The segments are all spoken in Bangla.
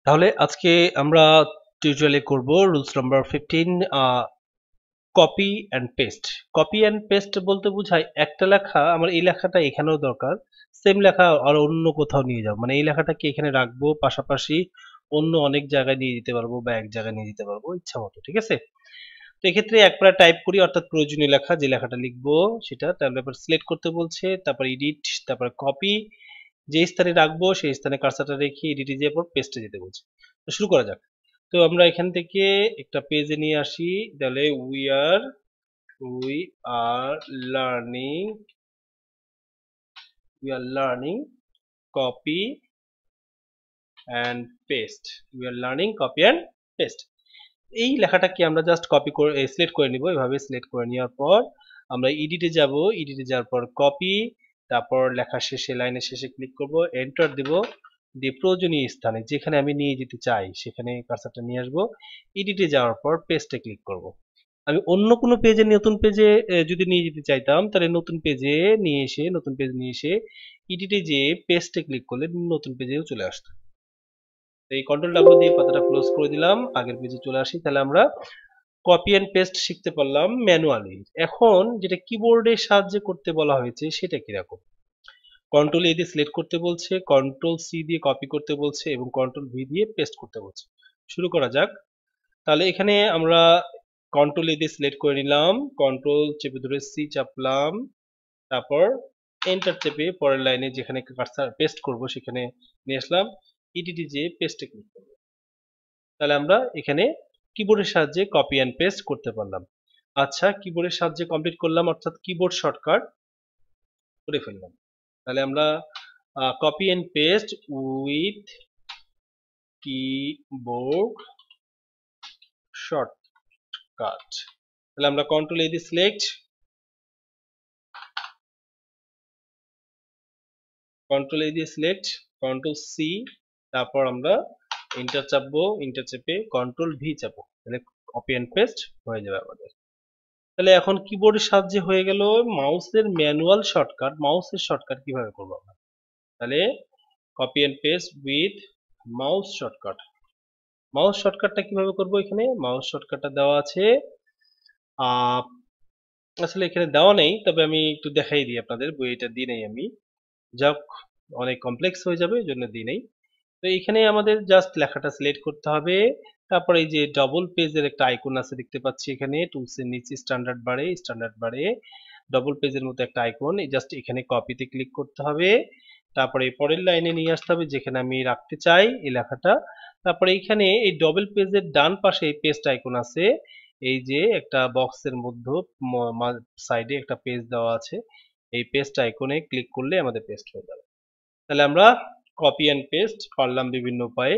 তাহলে আজকে আমরা টিউটোরিয়ালে করব rules number 15 copy and paste. Copy and paste বলতে বোঝায় একটা লেখা আমার এই লেখাটা এখানেও দরকার, সেম লেখা আর অন্য কোথাও নিয়ে যাও, মানে এই লেখাটাকে এখানে রাখবো, পাশাপাশি অন্য অনেক জায়গায় নিয়ে যেতে পারবো বা এক জায়গায় নিয়ে যেতে পারবো ইচ্ছা মতো, ঠিক আছে? তো এক্ষেত্রে একবার টাইপ করি, অর্থাৎ প্রয়োজনীয় লেখা যে লেখাটা লিখবো সেটা, তারপর সিলেক্ট করতে বলছে, তারপর এডিট, তারপর কপি, যে স্থানে রাখবো সেই স্থানে কার্সারটা রেখে এডিটে যাওয়ার পর পেস্টে যেতে বলছে। তো শুরু করা যাক। তো আমরা এখান থেকে একটা পেজে নিয়ে আসি, তাহলে we are learning copy and paste. We are learning copy and paste. এই লেখাটাকে আমরা জাস্ট কপি করে সিলেক্ট করে নিব, এভাবে সিলেক্ট করে নেওয়ার পর আমরা এডিটে যাব, এডিটে যাওয়ার পর কপি, তারপর লেখা শেষে লাইনের শেষে ক্লিক করব, এন্টার দেব, দিয়ে প্রয়োজনীয় স্থানে যেখানে আমি নিয়ে যেতে চাই সেখানে কার্সারটা নিয়ে আসবো, এডিটে যাওয়ার পর পেস্টে ক্লিক করব। আমি অন্য কোনো পেজে, নতুন পেজে যদি নিয়ে যেতে চাইতাম তাহলে নতুন পেজ নিয়ে এসে এডিটে যেয়ে পেস্টে ক্লিক করলে নতুন পেজেও চলে আসতো। এই কন্ট্রোল ডাব্লিউ দিয়ে পাতাটা ক্লোজ করে দিলাম, আগের পেজে চলে আসি। তাহলে আমরা কপি এন্ড পেস্ট শিখতে পারলাম ম্যানুয়ালি। এখন যেটা কিবোর্ডের সাহায্যে করতে বলা হয়েছে সেটা কিরকম? কন্ট্রোল এ দিয়ে সিলেক্ট করতে বলছে, কন্ট্রোল সি দিয়ে কপি করতে বলছে এবং কন্ট্রোল ভি দিয়ে পেস্ট করতে বলছে। শুরু করা যাক। তাহলে এখানে আমরা কন্ট্রোল এ দিয়ে সিলেক্ট করে নিলাম, কন্ট্রোল চেপে ধরে সি চাপলাম, তারপর এন্টার চেপে পরের লাইনে যেখানে কার্সার পেস্ট করব সেখানে নিয়ে আসলাম, ইডিটি যে পেস্টে ক্লিক করব। তাহলে আমরা এখানে কিবোর্ডের সাহায্যে কপি অ্যান্ড পেস্ট করতে পারলাম। আচ্ছা, কিবোর্ডের সাহায্যে কমপ্লিট করলাম, অর্থাৎ কিবোর্ড শর্টকাট করে ফেললাম। তাহলে আমরা copy and paste with keyboard shortcut. তাহলে আমরা কন্ট্রোল এ দিয়ে সিলেক্ট, কন্ট্রোল সি, তারপর আমরা এন্টার চাপবো, এন্টার চেপে কন্ট্রোল ভি চাপবো, তাহলে কপি অ্যান্ড পেস্ট হয়ে যাবে আমাদের। তাহলে এখন কিবোর্ডের সাহায্যে হয়ে গেল। মাউসের ম্যানুয়াল শর্টকাট, মাউসের শর্টকাট কিভাবে করবো আমরা? তাহলে copy and paste with mouse shortcut. Mouse শর্টকাটটা কিভাবে করব? এখানে মাউস শর্টকাটটা দেওয়া আছে, আসলে এখানে দেওয়া নেই, তবে আমি একটু দেখাই দিই আপনাদের, বইটা দিই নেই আমি, যাক অনেক কমপ্লেক্স হয়ে যাবে এই জন্য দিই নেই। তো এখানে আমাদের জাস্ট লেখাটা সিলেক্ট করতে হবে, তারপরে এই যে ডবল পেজের একটা আইকন আছে দেখতে পাচ্ছি এখানে, টুলসের নিচে স্ট্যান্ডার্ড বারে ডবল পেজের মতো একটা আইকন, এই জাস্ট এখানে কপিতে ক্লিক করতে হবে, তারপরে পরের লাইনে নিয়ে আসতে হবে যেখানে আমি রাখতে চাই এই লেখাটা। তারপরে এখানে এই ডবল পেজের ডান পাশে এই পেস্ট আইকন আছে, এই যে একটা বক্সের মধ্যে সাইডে একটা পেজ দেওয়া আছে, এই পেস্ট আইকনে ক্লিক করলে আমাদের পেস্ট হয়ে যাবে। তাহলে আমরা কপি অ্যান্ড পেস্ট পারলাম বিভিন্ন উপায়ে।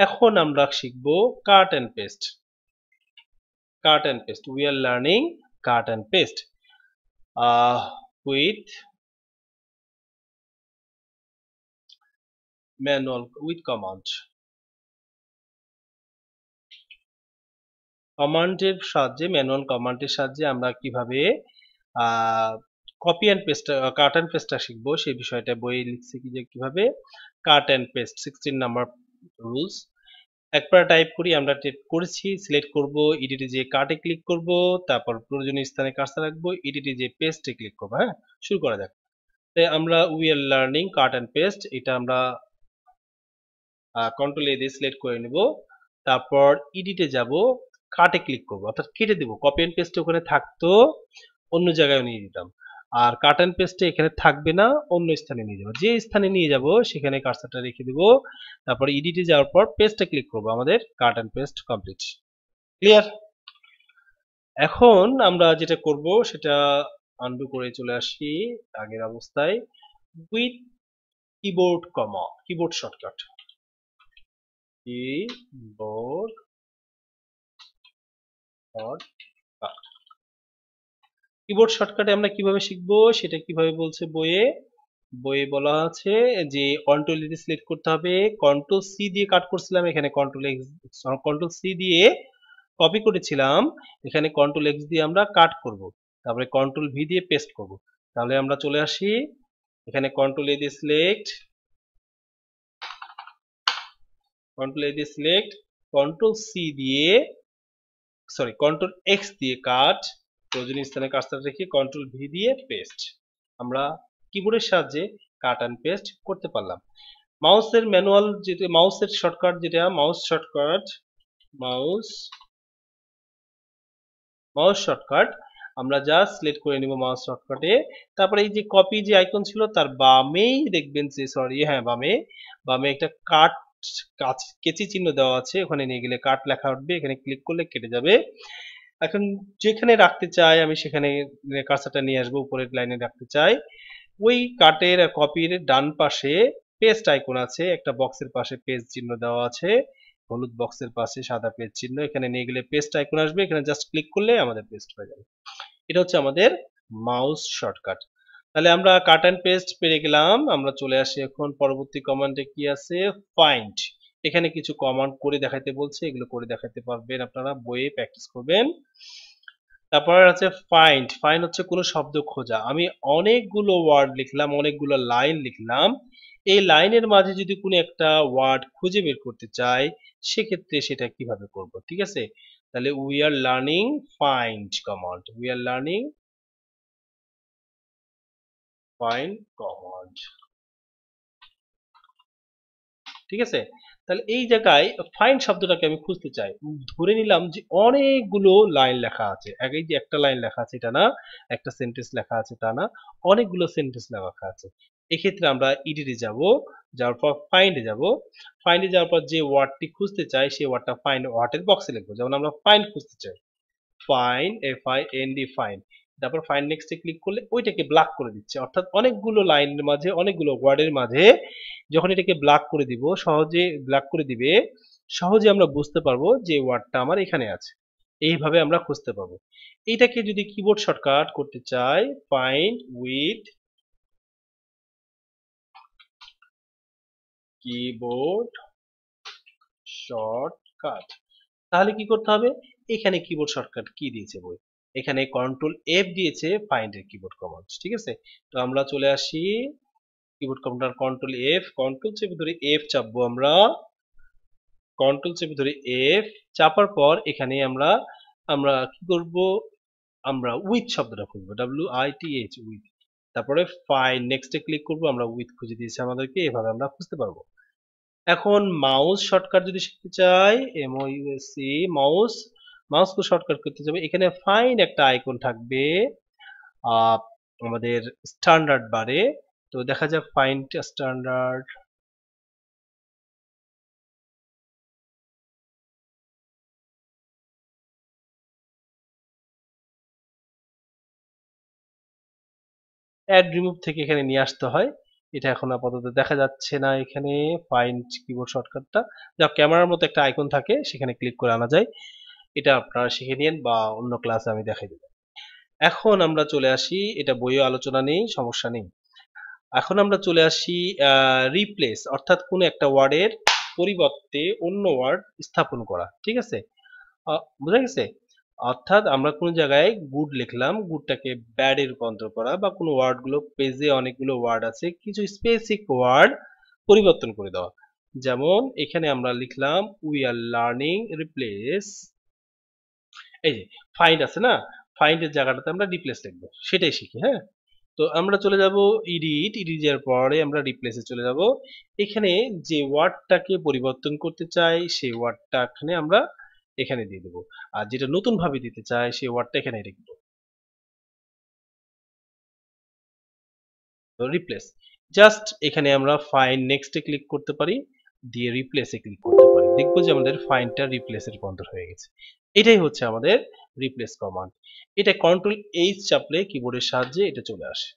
এখন আমরা শিখব cut and paste. We are learning cut and paste with manual, with manual কমান্ডের সাহায্যে আমরা কিভাবে copy and paste, cut and পেস্টটা শিখবো, সেই বিষয়টা বইয়ে লিখছি কি যে কিভাবে cut and paste 16 number rules. একবার টাইপ করি, আমরা টাইপ করেছি, সিলেক্ট করব, এডিটে যে কাটে ক্লিক করব, তারপর প্রয়োজনীয় স্থানে কার্সর রাখবো, এডিটে যে পেস্টে ক্লিক করবো। হ্যাঁ, শুরু করা যাক। তাই আমরা we are learning cut and paste, এটা আমরা কন্ট্রোল এ দিয়ে সিলেক্ট করে নিব, তারপর এডিটে যাব, কাটে ক্লিক করব, অর্থাৎ কেটে দেব। কপি অ্যান্ড পেস্টে ওখানে থাকতো, অন্য জায়গায় নিয়ে দিতাম, আর কাট অ্যান্ড পেস্টে এখানে থাকবে না, অন্য স্থানে নিয়ে যাবো, যে স্থানে নিয়ে যাব সেখানে কার্সারটা রেখে দেব, তারপর এডিটে যাওয়ার পর পেস্টে ক্লিক করব, আমাদের cut and paste complete. Clear? এখন আমরা যেটা করব সেটা আনডু করে চলে আসি আগের অবস্থায়, with keyboard shortcut, keyboard shortcut. Keyboard শর্টকাটে আমরা কিভাবে শিখবো সেটা কিভাবে বলছে বইয়ে বলা আছে যে কন্ট্রোল এ সিলেক্ট করতে হবে, কন্ট্রোল সি দিয়ে কাট করছিলাম, এখানে কন্ট্রোল সি দিয়ে কপি করেছিলাম, এখানে কন্ট্রোল এক্স দিয়ে আমরা কাট করব, তারপরে কন্ট্রোল ভি দিয়ে পেস্ট করব। তাহলে আমরা চলে আসি এখানে, কন্ট্রোল এ দিয়ে সিলেক্ট, কন্ট্রোল এ দিয়ে সিলেক্ট, কন্ট্রোল সি দিয়ে, সরি কন্ট্রোল এক্স দিয়ে কাট, প্রয়োজনীয় স্থানে কার্সর রেখে কন্ট্রোল ভি দিয়ে পেস্ট। আমরা কিবোর্ডের সাহায্যে কাট অ্যান্ড পেস্ট করতে পারলাম। মাউসের ম্যানুয়াল যেটা, মাউসের শর্টকাট যেটা, mouse shortcut, mouse mouse shortcut আমরা জাস্ট সিলেক্ট করে নিব মাউস শর্টকাটে। তারপরে এই যে কপি যে আইকন ছিল তার বামেই দেখবেন যে, সরি হ্যাঁ বামে, বামে একটা কাট কেচি চিহ্ন দেওয়া আছে, ওখানে নিয়ে গেলে কাট লেখা উঠবে, এখানে ক্লিক করলে কেটে যাবে। এখন যেখানে রাখতে চাই আমি সেখানে কার্সারটা নিয়ে আসবো, উপরের লাইনে রাখতে চাই। ওই কাটের কপির ডান পাশে পেস্ট আইকন আছে, একটা বক্সের পাশে পেস্ট চিহ্ন দেওয়া আছে, হলুদ বক্সের পাশে সাদা পেস্ট চিহ্ন, এখানে নিয়ে গেলে পেস্ট আইকন আসবে, এখানে জাস্ট ক্লিক করলে আমাদের পেস্ট হয়ে যাবে। এটা হচ্ছে আমাদের মাউস শর্টকাট। তাহলে আমরা কাট অ্যান্ড পেস্ট পেরে গেলাম। আমরা চলে আসি এখন পরবর্তী কমান্ডে, কি আছে, ফাইন্ড। এখানে কিছু কমান্ড করে দেখাতে বলছে, এগুলো করে দেখাতে পারবেন আপনারা, বইয়ে প্র্যাকটিস করবেন। তারপর আছে ফাইন্ড। ফাইন্ড হচ্ছে কোনো শব্দ খোঁজা। আমি অনেকগুলো ওয়ার্ড লিখলাম, অনেকগুলো লাইন লিখলাম, এই লাইনের মাঝে যদি কোনো একটা ওয়ার্ড খুঁজে বের করতে চাই সেক্ষেত্রে সেটা কিভাবে করব, ঠিক আছে? তাহলে we are learning find command, we are learning find command, ঠিক আছে? তাহলে এই জায়গায় ফাইন্ড শব্দটাকে আমি খুঁজতে চাই, ধরে নিলাম যে অনেকগুলো লাইন লেখা আছে, এই যে একটা লাইন লেখা আছে এটা না, একটা সেন্টেন্স লেখা আছে তা না, অনেকগুলো সেন্টেন্স লেখা আছে। এক্ষেত্রে আমরা ইডিটে যাব, যাওয়ার পর ফাইন্ডে যাব, ফাইন্ডে যাওয়ার পর যে ওয়ার্ডটি খুঁজতে চাই সেই ওয়ার্ডটা ফাইন্ড ওয়ার্ডের বক্সে লিখবো। যেমন আমরা ফাইন্ড খুঁজতে চাই, ফাইন্ড, FIND ফাইন্ড, তারপর ফাইন্ড নেক্সটে ক্লিক করলে ওইটাকে ব্লক করে দিচ্ছে, অর্থাৎ অনেকগুলো লাইনের মাঝে, অনেকগুলো ওয়ার্ডের মাঝে যখন এটাকে ব্লক করে দিব, সহজে ব্লক করে দিবে, সহজে আমরা বুঝতে পারবো যে ওয়ার্ডটা আমার এখানে আছে। এইভাবে আমরা খুঁজতে পারবো। এইটাকে যদি কিবোর্ড শর্টকাট করতে চাই, ফাইন্ড উইথ কিবোর্ড শর্টকাট, তাহলে কি করতে হবে, এখানে কিবোর্ড শর্টকাট কি দিয়েছে বই, এখানে কন্ট্রোল এফ দিয়েছে ফাইন্ড এর কিবোর্ড কমান্ড, ঠিক আছে? তো আমরা চলে আসি keyboard command, control F, control চেপে ধরে এফ চাপবো আমরা, কন্ট্রোল চেপে ধরে এফ চাপার পর এখানে আমরা আমরা কি করব, আমরা উইথ শব্দটা খুঁজবো, WITH উইথ, তারপরে ফাইন্ড নেক্সটে ক্লিক করব, আমরা উইথ খুঁজে দিয়েছে আমাদেরকে, এভাবে আমরা খুঁজতে পারবো। এখন মাউস শর্টকাট যদি শিখতে চাই, MOUSE মাউস, মাউসকে শর্টকাট করতে যাবে, এখানে ফাইন্ড একটা আইকন থাকবে আহ, আমাদের স্ট্যান্ডার্ড বারে, তো দেখা যাক ফাইন্ড স্ট্যান্ডার্ড, অ্যাড রিমুভ থেকে এখানে নিয়ে আসতে হয়, এটা এখন আপাতত দেখা যাচ্ছে না এখানে ফাইন্ড কিবোর্ড শর্টকাটটা, যা ক্যামেরার মতো একটা আইকন থাকে সেখানে ক্লিক করে আনা যায়, এটা আপনারা শিখে নিন বা অন্য ক্লাসে আমি দেখাই দেব। এখন আমরা চলে আসি, এটা বইয়ে আলোচনা নেই, সমস্যা নেই। এখন আমরা চলে আসি রিপ্লেস, অর্থাৎ কোনো একটা ওয়ার্ডের পরিবর্তে অন্য ওয়ার্ড স্থাপন করা, ঠিক আছে? বোঝা গেছে? অর্থাৎ আমরা কোনো জায়গায় গুড লিখলাম, গুডটাকে ব্যাডে রূপান্তর করা, বা কোনো ওয়ার্ড গুলো, পেজে অনেকগুলো ওয়ার্ড আছে, কিছু স্পেসিফিক ওয়ার্ড পরিবর্তন করে দেওয়া। যেমন এখানে আমরা লিখলাম উই আর লার্নিং রিপ্লেস, এই যে ফাইন্ড আছে না, ফাইন্ডের জায়গাটাতে আমরা রিপ্লেস লিখবো, সেটাই শিখি, হ্যাঁ? তো আমরা চলে যাব এডিট যাওয়ার পরে আমরা রিপ্লেসে চলে যাব, এখানে যে ওয়ার্ডটাকে পরিবর্তন করতে চাই সেই ওয়ার্ডটা এখানে আমরা এখানে দিয়ে দেবো, আর যেটা নতুন ভাবে দিতে চাই সেই ওয়ার্ডটা এখানে লিখবো, তো রিপ্লেস। জাস্ট এখানে আমরা ফাইন্ড নেক্সটে ক্লিক করতে পারি, দিয়ে রিপ্লেসে ক্লিক করতে পারি, দেখবো যে আমাদের ফাইন্ডটা রিপ্লেসে রূপান্তর হয়ে গেছে। এটাই হচ্ছে আমাদের রিপ্লেস কমান্ড। এটা কন্ট্রোল এইচ চাপলে কিবোর্ডের সাহায্যে এটা চলে আসে,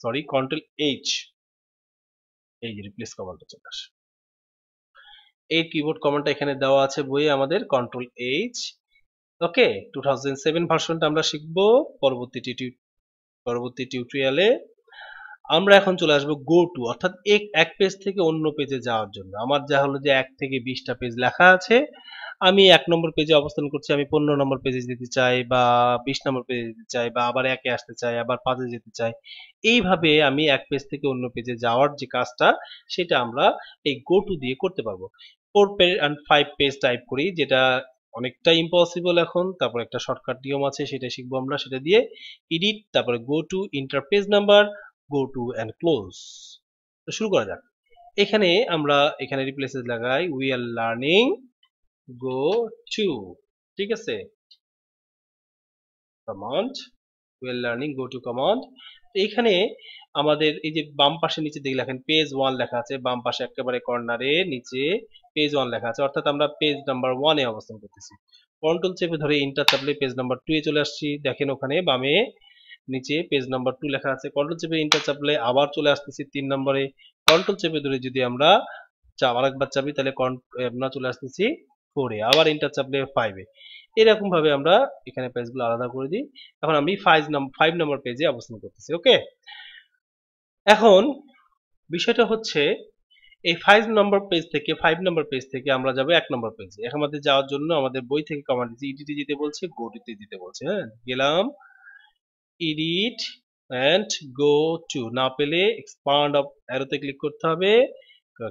সরি কন্ট্রোল এইচ, এই যে রিপ্লেস কমান্ডটা চলে আসে। এই কিবোর্ড কমান্ডটা এখানে দেওয়া আছে বইয়ে আমাদের, কন্ট্রোল এইচ। ওকে, 2007 ভার্সনটা আমরা শিখবো পরবর্তী টিউটোরিয়ালে। আমরা এখন চলে আসবো গো টু, অর্থাৎ এক পেজ থেকে অন্য পেজে যাওয়ার জন্য। আমার যা হলো যে 1 থেকে 20টা পেজ লেখা আছে, আমি 1 নম্বর পেজে অবস্থান করছি, আমি 15 নম্বর পেজে যেতে চাই, বা 20 নম্বর পেজে যেতে চাই, বা আবার 1-এ আসতে চাই, আবার 5-এ যেতে চাই। এইভাবে আমি এক পেজ থেকে অন্য পেজে যাওয়ার যে কাজটা সেটা আমরা এই গো টু দিয়ে করতে পারবো। 4 পেজ and 5 পেজ টাইপ করি, যেটা অনেকটা ইম্পসিবল এখন। তারপর একটা শর্টকাট নিয়ম আছে, সেটা শিখবো আমরা। সেটা দিয়ে এডিট, তারপরে go to inter page number, go to end close. তো শুরু করা যাক। এখানে আমরা এখানে রিপ্লেসেস লাগাই we are learning go to, ঠিক আছে, command we are learning go to command. এখানে আমাদের এই যে বাম পাশে নিচে দিকে লেখেন পেজ 1 লেখা আছে, বাম পাশে একেবারে কর্নারে নিচে পেজ 1 লেখা আছে, অর্থাৎ আমরা পেজ নাম্বার 1 এ অবস্থান করতেছি। কন্ট্রোল চেপে ধরে এন্টার চাপলে পেজ নাম্বার 2 এ চলে আসছি। দেখেন ওখানে বামে নিচে পেজ নাম্বার 2 লেখা আছে, কন্ট্রোল চেপে এন্টার চাপলে আবার চলে আসতেছি 3 নম্বরে। কন্ট্রোল চেপে ধরে যদি আমরা আরেকবার চাপি তাহলে আমরা চলে আসতেছি 4 এ, আবার এন্টার চাপলে 5 এ। এরকম ভাবে আমরা এখানে পেজগুলো আলাদা করে দিই। এখন আমি 5 নম্বর পেজে অবস্থান করতেছি। ওকে, এখন বিষয়টা হচ্ছে এই 5 নম্বর পেজ থেকে আমরা যাব 1 নম্বর পেজে। এখন আমাদের যাওয়ার জন্য আমাদের বই থেকে কমান্ড দিয়েছে, ইডিটে যেতে বলছে, গো টু তে যেতে বলছে। হ্যাঁ, গেলাম, এডিট এন্ড গো টু। না পেলে এক্সপান্ড অফ অ্যারোতে ক্লিক করতে হবে,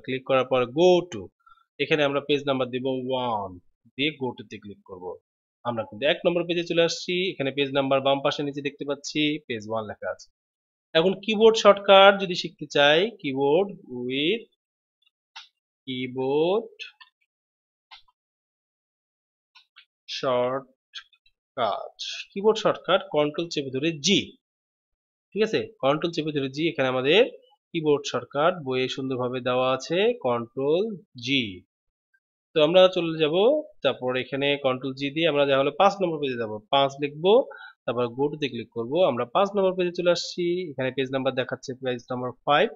ক্লিক করার পর গো টু। এখানে আমরা পেজ নাম্বার দেব 1 দিয়ে গো টু তে ক্লিক করব। আমরা কিন্তু 1 নম্বর পেজে চলে আসছি। এখানে পেজ নাম্বার বাম পাশে নিচে দেখতে পাচ্ছি পেজ 1 লেখা আছে। এখন কিবোর্ড শর্টকাট যদি শিখতে চাই, keyboard with keyboard shortcut, keyboard shortcut control চেপে ধরে জি, ঠিক আছে, কন্ট্রোল চেপে ধরে জি। এখানে আমাদের কিবোর্ড শর্টকাট বইয়ে সুন্দরভাবে দেওয়া আছে, কন্ট্রোল জি। তো আমরা চলে যাব, তারপর এখানে কন্ট্রোল জি দিয়ে আমরা যা হলো 5 নম্বর পেজে যাব, 5 লিখবো, তারপর গো টু তে ক্লিক করব। আমরা 5 নম্বর পেজে চলে আসছি। এখানে পেজ নাম্বার দেখাচ্ছে পেজ নাম্বার 5।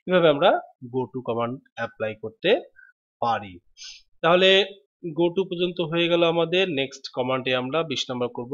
এভাবে আমরা গো টু কমান্ড অ্যাপ্লাই করতে পারি। তাহলে গো টু পর্যন্ত হয়ে গেল আমাদের। নেক্সট কমান্ডে আমরা 20 নম্বর করব।